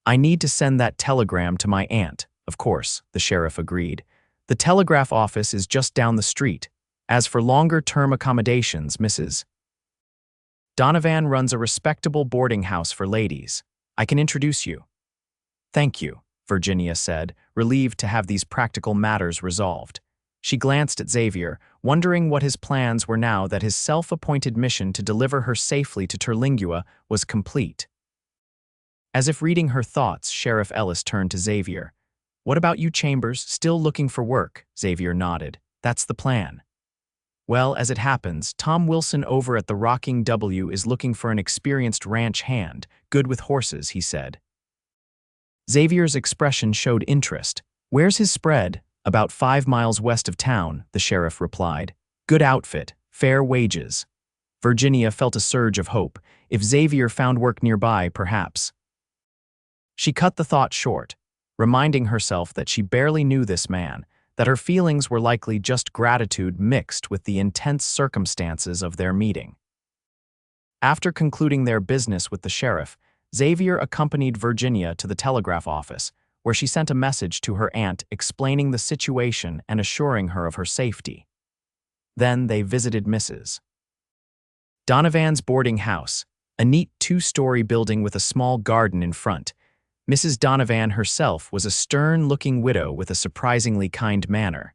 "I need to send that telegram to my aunt." "Of course," the sheriff agreed. "The telegraph office is just down the street. As for longer-term accommodations, Mrs. Donovan runs a respectable boarding house for ladies. I can introduce you." "Thank you," Virginia said, relieved to have these practical matters resolved. She glanced at Xavier, wondering what his plans were now that his self-appointed mission to deliver her safely to Terlingua was complete. As if reading her thoughts, Sheriff Ellis turned to Xavier. "What about you, Chambers? Still looking for work?" Xavier nodded. "That's the plan." "Well, as it happens, Tom Wilson over at the Rocking W is looking for an experienced ranch hand, good with horses," he said. Xavier's expression showed interest. "Where's his spread?" "About 5 miles west of town," the sheriff replied. "Good outfit, fair wages." Virginia felt a surge of hope. If Xavier found work nearby, perhaps. She cut the thought short, reminding herself that she barely knew this man, that her feelings were likely just gratitude mixed with the intense circumstances of their meeting. After concluding their business with the sheriff, Xavier accompanied Virginia to the telegraph office, where she sent a message to her aunt explaining the situation and assuring her of her safety. Then they visited Mrs. Donovan's boarding house, a neat 2-story building with a small garden in front. Mrs. Donovan herself was a stern-looking widow with a surprisingly kind manner.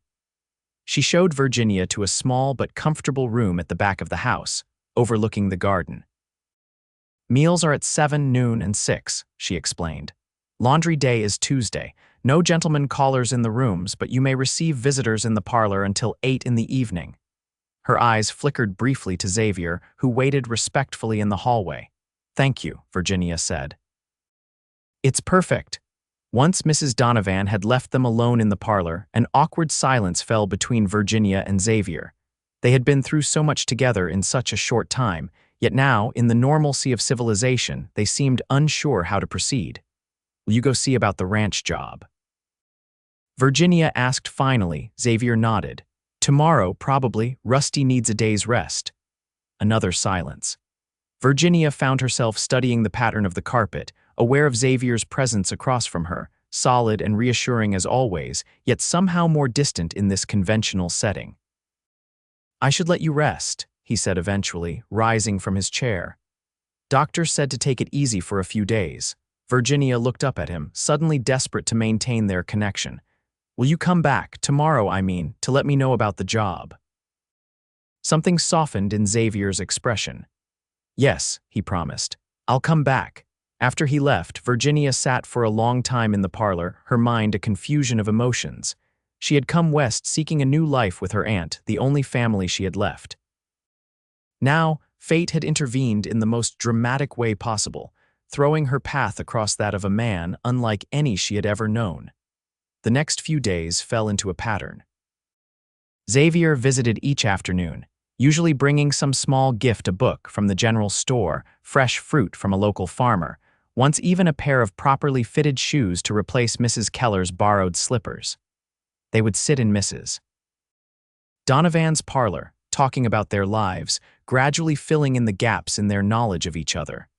She showed Virginia to a small but comfortable room at the back of the house, overlooking the garden. "Meals are at 7, noon, and 6, she explained. "Laundry day is Tuesday. No gentlemen callers in the rooms, but you may receive visitors in the parlor until 8 in the evening." Her eyes flickered briefly to Xavier, who waited respectfully in the hallway. "Thank you," Virginia said. "It's perfect. Once Mrs. Donovan had left them alone in the parlor, an awkward silence fell between Virginia and Xavier. They had been through so much together in such a short time, yet now, in the normalcy of civilization, they seemed unsure how to proceed. "Will you go see about the ranch job?" Virginia asked finally. Xavier nodded. "Tomorrow, probably. Rusty needs a day's rest." Another silence. Virginia found herself studying the pattern of the carpet, aware of Xavier's presence across from her, solid and reassuring as always, yet somehow more distant in this conventional setting. "I should let you rest," he said eventually, rising from his chair. "Doctor said to take it easy for a few days." Virginia looked up at him, suddenly desperate to maintain their connection. "Will you come back, tomorrow I mean, to let me know about the job?" Something softened in Xavier's expression. "Yes," he promised. "I'll come back." After he left, Virginia sat for a long time in the parlor, her mind a confusion of emotions. She had come west seeking a new life with her aunt, the only family she had left. Now, fate had intervened in the most dramatic way possible, throwing her path across that of a man unlike any she had ever known. The next few days fell into a pattern. Xavier visited each afternoon, usually bringing some small gift, a book from the general store, fresh fruit from a local farmer, once even a pair of properly fitted shoes to replace Mrs. Keller's borrowed slippers. They would sit in Mrs. Donovan's parlor, talking about their lives, gradually filling in the gaps in their knowledge of each other.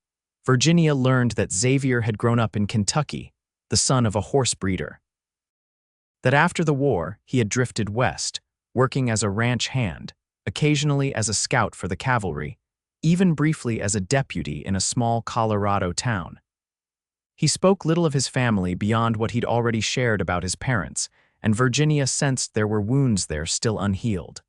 Virginia learned that Xavier had grown up in Kentucky, the son of a horse breeder. That after the war, he had drifted west, working as a ranch hand, occasionally as a scout for the cavalry, even briefly as a deputy in a small Colorado town. He spoke little of his family beyond what he'd already shared about his parents, and Virginia sensed there were wounds there still unhealed.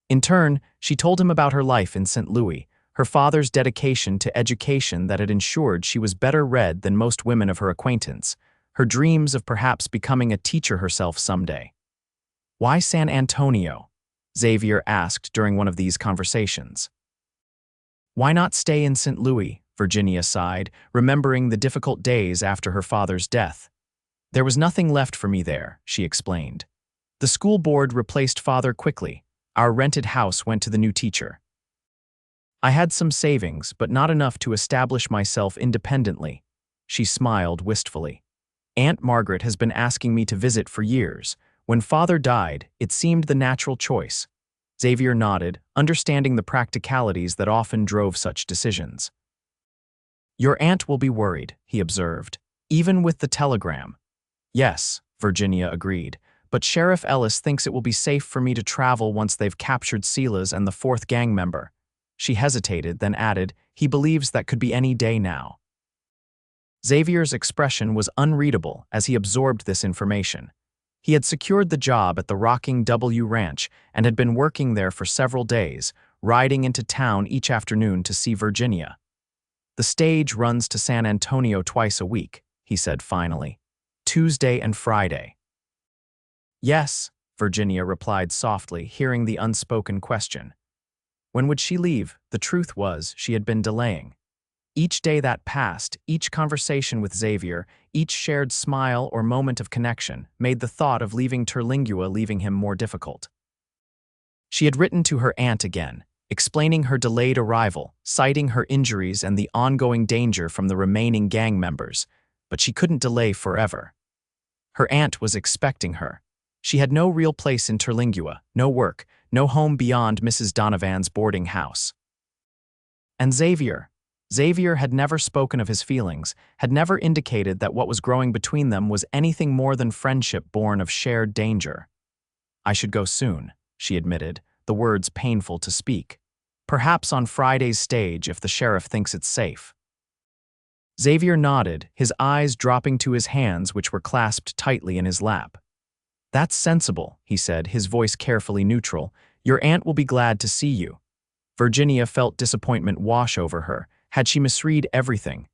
In turn, she told him about her life in St. Louis, her father's dedication to education that had ensured she was better read than most women of her acquaintance, her dreams of perhaps becoming a teacher herself someday. "Why San Antonio?" Xavier asked during one of these conversations. "Why not stay in St. Louis?" Virginia sighed, remembering the difficult days after her father's death. "There was nothing left for me there," she explained. "The school board replaced father quickly. Our rented house went to the new teacher. I had some savings, but not enough to establish myself independently." She smiled wistfully. "Aunt Margaret has been asking me to visit for years. When father died, it seemed the natural choice." Xavier nodded, understanding the practicalities that often drove such decisions. "Your aunt will be worried," he observed, "even with the telegram." "Yes," Virginia agreed, "but Sheriff Ellis thinks it will be safe for me to travel once they've captured Silas and the fourth gang member." She hesitated, then added, "He believes that could be any day now." Xavier's expression was unreadable as he absorbed this information. He had secured the job at the Rocking W Ranch and had been working there for several days, riding into town each afternoon to see Virginia. "The stage runs to San Antonio twice a week," he said finally. "Tuesday and Friday." "Yes," Virginia replied softly, hearing the unspoken question. When would she leave? The truth was, she had been delaying. Each day that passed, each conversation with Xavier, each shared smile or moment of connection, made the thought of leaving Terlingua leaving him more difficult. She had written to her aunt again, explaining her delayed arrival, citing her injuries and the ongoing danger from the remaining gang members, but she couldn't delay forever. Her aunt was expecting her. She had no real place in Terlingua, no work, no home beyond Mrs. Donovan's boarding house. And Xavier had never spoken of his feelings, had never indicated that what was growing between them was anything more than friendship born of shared danger. "I should go soon," she admitted, the words painful to speak. "Perhaps on Friday's stage if the sheriff thinks it's safe." Xavier nodded, his eyes dropping to his hands which were clasped tightly in his lap. "That's sensible," he said, his voice carefully neutral. "Your aunt will be glad to see you." Virginia felt disappointment wash over her. Had she misread everything?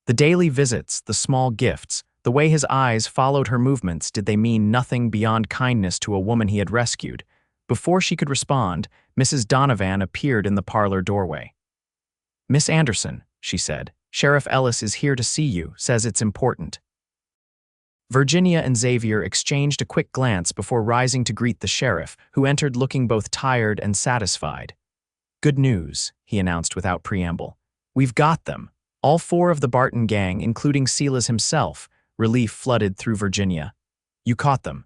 The daily visits, the small gifts, the way his eyes followed her movements, did they mean nothing beyond kindness to a woman he had rescued? Before she could respond, Mrs. Donovan appeared in the parlor doorway. "Miss Anderson," she said, Sheriff Ellis is here to see you, says it's important. Virginia and Xavier exchanged a quick glance before rising to greet the sheriff, who entered looking both tired and satisfied. Good news, he announced without preamble. We've got them. All 4 of the Barton gang, including Silas himself. Relief flooded through Virginia. You caught them.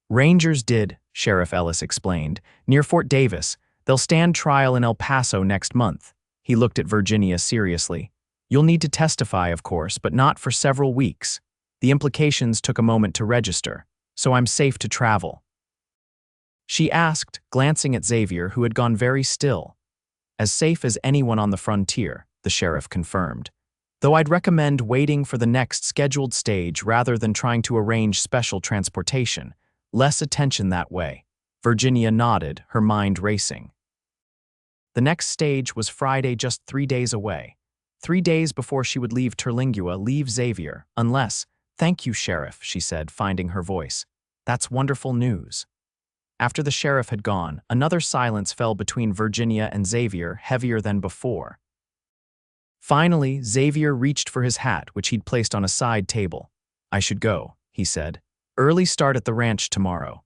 Rangers did, Sheriff Ellis explained, near Fort Davis. They'll stand trial in El Paso next month. He looked at Virginia seriously. You'll need to testify, of course, but not for several weeks. The implications took a moment to register, so I'm safe to travel. She asked, glancing at Xavier, who had gone very still. As safe as anyone on the frontier, the sheriff confirmed. Though I'd recommend waiting for the next scheduled stage rather than trying to arrange special transportation. Less attention that way. Virginia nodded, her mind racing. The next stage was Friday, just 3 days away. 3 days before she would leave Terlingua, leave Xavier, unless, thank you, Sheriff, she said, finding her voice. That's wonderful news. After the sheriff had gone, another silence fell between Virginia and Xavier, heavier than before. Finally, Xavier reached for his hat, which he'd placed on a side table. I should go, he said. Early start at the ranch tomorrow.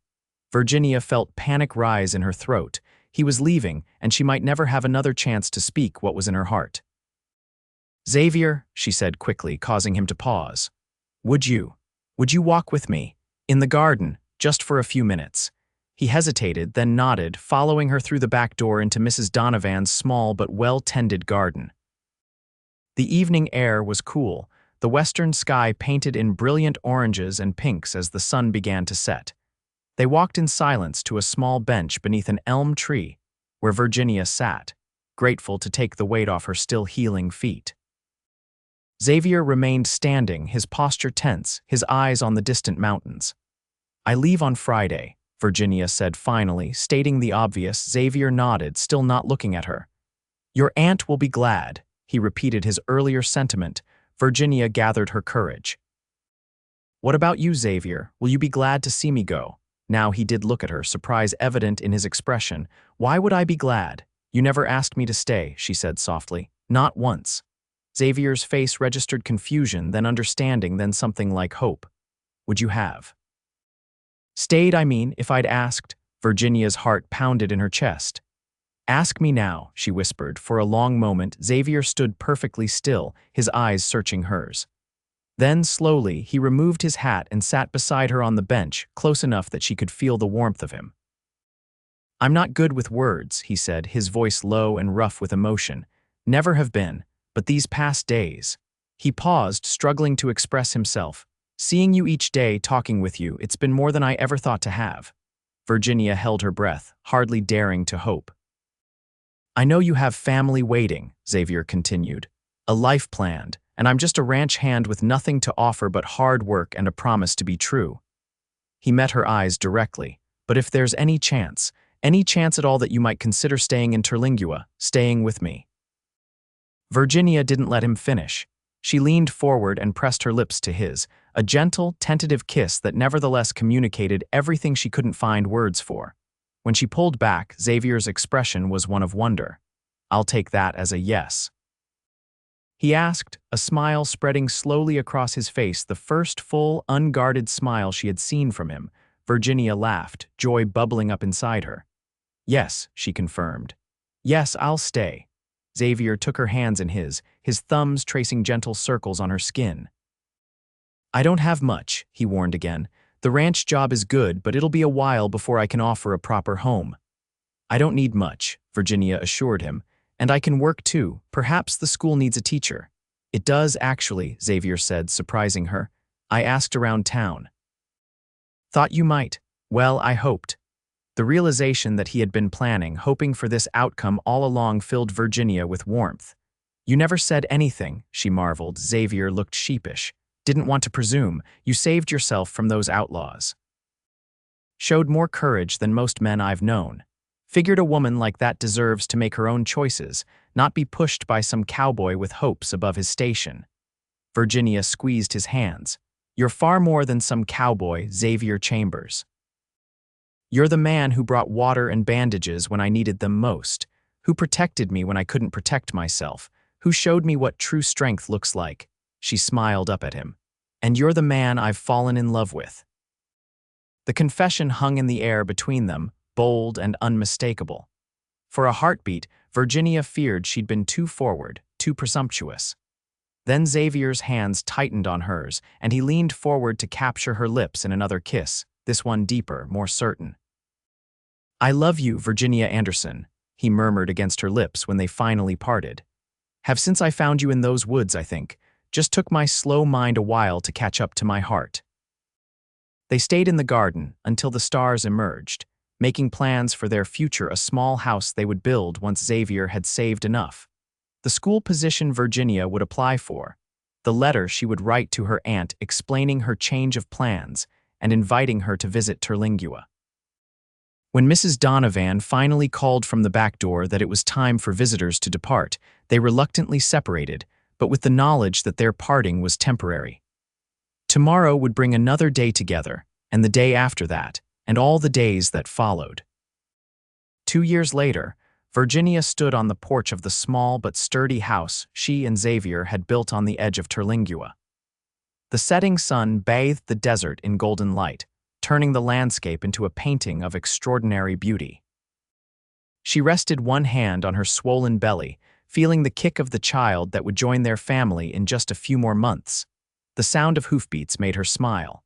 Virginia felt panic rise in her throat. He was leaving, and she might never have another chance to speak what was in her heart. Xavier, she said quickly, causing him to pause. Would you walk with me? In the garden, just for a few minutes. He hesitated, then nodded, following her through the back door into Mrs. Donovan's small but well-tended garden. The evening air was cool, the western sky painted in brilliant oranges and pinks as the sun began to set. They walked in silence to a small bench beneath an elm tree, where Virginia sat, grateful to take the weight off her still healing feet. Xavier remained standing, his posture tense, his eyes on the distant mountains. I leave on Friday, Virginia said finally, stating the obvious. Xavier nodded, still not looking at her. Your aunt will be glad, he repeated his earlier sentiment. Virginia gathered her courage. What about you, Xavier? Will you be glad to see me go? Now he did look at her, surprise evident in his expression. Why would I be glad? You never asked me to stay, she said softly. Not once. Xavier's face registered confusion, then understanding, then something like hope. Would you have? Stayed, I mean, if I'd asked. Virginia's heart pounded in her chest. Ask me now, she whispered. For a long moment, Xavier stood perfectly still, his eyes searching hers. Then, slowly, he removed his hat and sat beside her on the bench, close enough that she could feel the warmth of him. I'm not good with words, he said, his voice low and rough with emotion. Never have been, but these past days. He paused, struggling to express himself. Seeing you each day, talking with you, it's been more than I ever thought to have. Virginia held her breath, hardly daring to hope. I know you have family waiting, Xavier continued. A life planned, and I'm just a ranch hand with nothing to offer but hard work and a promise to be true. He met her eyes directly. But if there's any chance at all that you might consider staying in Terlingua, staying with me. Virginia didn't let him finish. She leaned forward and pressed her lips to his, a gentle, tentative kiss that nevertheless communicated everything she couldn't find words for. When she pulled back, Xavier's expression was one of wonder. I'll take that as a yes. He asked, a smile spreading slowly across his face, the first full, unguarded smile she had seen from him. Virginia laughed, joy bubbling up inside her. Yes, she confirmed. Yes, I'll stay. Xavier took her hands in his thumbs tracing gentle circles on her skin. I don't have much, he warned again. The ranch job is good, but it'll be a while before I can offer a proper home. I don't need much, Virginia assured him, and I can work too. Perhaps the school needs a teacher. It does, actually, Xavier said, surprising her. I asked around town. Thought you might. Well, I hoped. The realization that he had been planning, hoping for this outcome all along, filled Virginia with warmth. You never said anything, she marveled. Xavier looked sheepish. Didn't want to presume. You saved yourself from those outlaws. Showed more courage than most men I've known. Figured a woman like that deserves to make her own choices, not be pushed by some cowboy with hopes above his station. Virginia squeezed his hands. You're far more than some cowboy, Xavier Chambers. You're the man who brought water and bandages when I needed them most, who protected me when I couldn't protect myself, who showed me what true strength looks like. She smiled up at him. And you're the man I've fallen in love with. The confession hung in the air between them, bold and unmistakable. For a heartbeat, Virginia feared she'd been too forward, too presumptuous. Then Xavier's hands tightened on hers, and he leaned forward to capture her lips in another kiss, this one deeper, more certain. "I love you, Virginia Anderson," he murmured against her lips when they finally parted. "Have since I found you in those woods, I think. Just took my slow mind a while to catch up to my heart." They stayed in the garden until the stars emerged, making plans for their future, a small house they would build once Xavier had saved enough. The school position Virginia would apply for, the letter she would write to her aunt explaining her change of plans and inviting her to visit Terlingua. When Mrs. Donovan finally called from the back door that it was time for visitors to depart, they reluctantly separated, but with the knowledge that their parting was temporary. Tomorrow would bring another day together, and the day after that, and all the days that followed. 2 years later, Virginia stood on the porch of the small but sturdy house she and Xavier had built on the edge of Terlingua. The setting sun bathed the desert in golden light, turning the landscape into a painting of extraordinary beauty. She rested one hand on her swollen belly, feeling the kick of the child that would join their family in just a few more months. The sound of hoofbeats made her smile.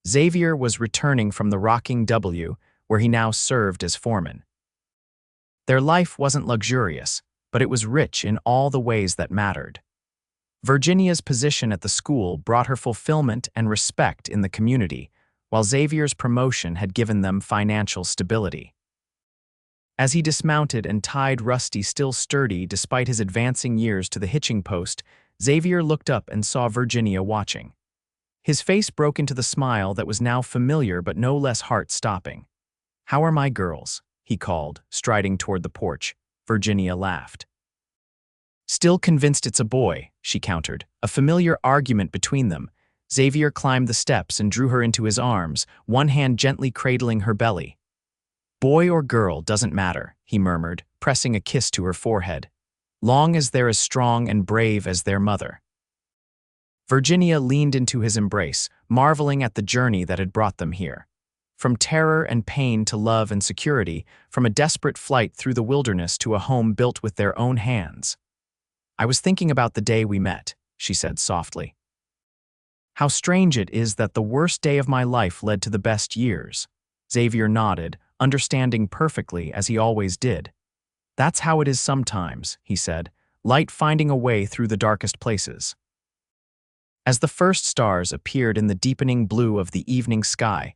Xavier was returning from the rocking W, where he now served as foreman. Their life wasn't luxurious, but it was rich in all the ways that mattered. Virginia's position at the school brought her fulfillment and respect in the community, while Xavier's promotion had given them financial stability. As he dismounted and tied Rusty, still sturdy despite his advancing years, to the hitching post, Xavier looked up and saw Virginia watching. His face broke into the smile that was now familiar but no less heart-stopping. "How are my girls?" he called, striding toward the porch. Virginia laughed. "Still convinced it's a boy," she countered, a familiar argument between them. Xavier climbed the steps and drew her into his arms, one hand gently cradling her belly. "Boy or girl doesn't matter," he murmured, pressing a kiss to her forehead. "Long as they're as strong and brave as their mother." Virginia leaned into his embrace, marveling at the journey that had brought them here. From terror and pain to love and security, from a desperate flight through the wilderness to a home built with their own hands. "I was thinking about the day we met," she said softly. "How strange it is that the worst day of my life led to the best years." Xavier nodded, understanding perfectly as he always did. "That's how it is sometimes," he said, "light finding a way through the darkest places." As the first stars appeared in the deepening blue of the evening sky,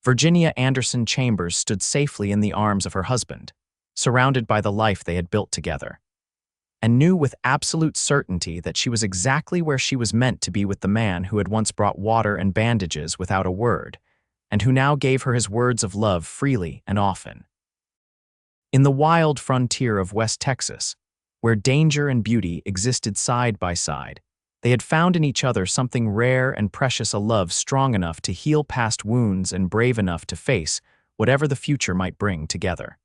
Virginia Anderson Chambers stood safely in the arms of her husband, surrounded by the life they had built together, and knew with absolute certainty that she was exactly where she was meant to be with the man who had once brought water and bandages without a word, and who now gave her his words of love freely and often. In the wild frontier of West Texas, where danger and beauty existed side by side, they had found in each other something rare and precious, a love strong enough to heal past wounds and brave enough to face whatever the future might bring together.